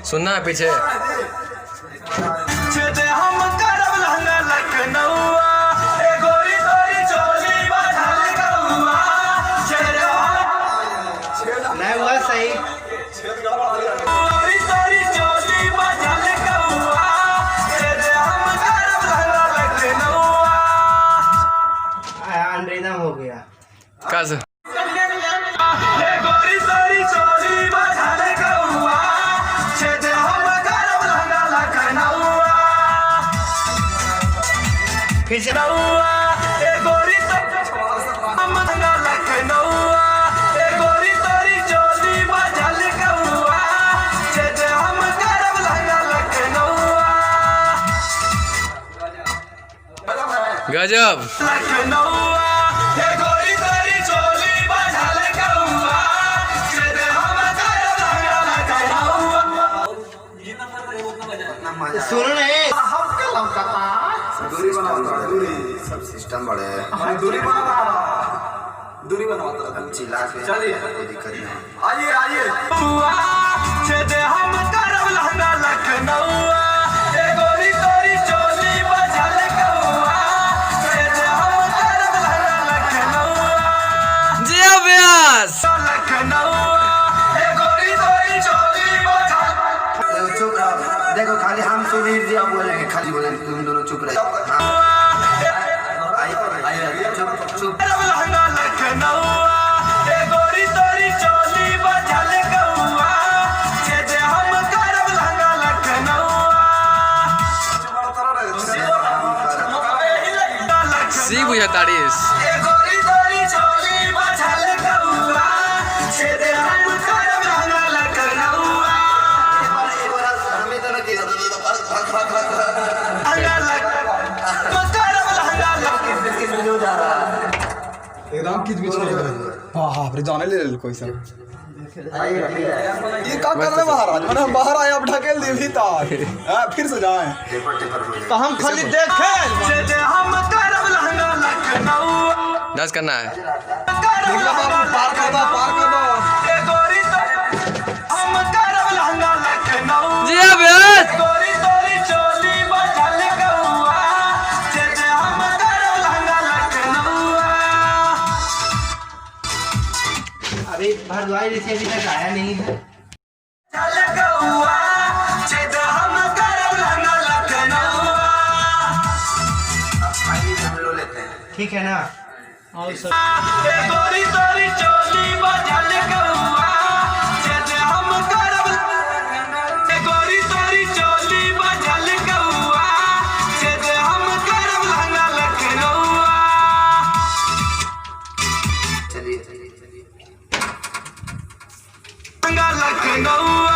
सुनना है पीछे। नहीं हुआ सही। अंग्रेजा हो गया। कस फिर से गजब। सुनो नहीं। दूरी बनाता दूरी सब सिस्टम बड़े है। दूरी बनाता चिल्ला के चलिए कोई दिक्कत नहीं। आइए आइए हम करब लहंगा लखनऊ ए गोरी तोरी चोली बजल कौआ हम करब लहंगा लखनऊ जी अभ्यास। लखनऊ ए गोरी तोरी चोली बजल। चुप रहो, देखो खाली हम सुधीर जी बोलेंगे, खाली बोलेंगे, तुम दोनों चुप रहो। चुप लहंगा लखनऊ ए गोरी तोरी चोली बजल कौआ हम करब लहंगा लखनऊ सी बुझा तारीस। ए गोरी तोरी चोली बजल कौआ हम करब लहंगा लखनऊ। हमें तो नहीं एकदम किच बिच बाप रे जाने ले कोई सब ये का कर रहे महाराज। मैंने हम बाहर आए अब ढकेल दिए भीतर। हां फिर से जाएं तो हम खाली देखे हम करब लहंगा लखनऊ डांस करना है। देखला बाबू पार कर दो ए गोरी हम करब लहंगा लखनऊ जी अभ्यास। गोरी तोरी चोली बजल कौआ हम करब लहंगा लखनऊ। अभी भरद्वाज से अभी तक आया नहीं है। चल कौआ हम करब लहंगा लखनऊ। आइए हम लो लेते हैं, ठीक है ना। और सब ए गोरी तोरी चोली बजल कौआ हम करब ए गोरी तोरी चोली बजल कौआ हम करब लहंगा लखनऊ। चलिए लहंगा लखनऊ।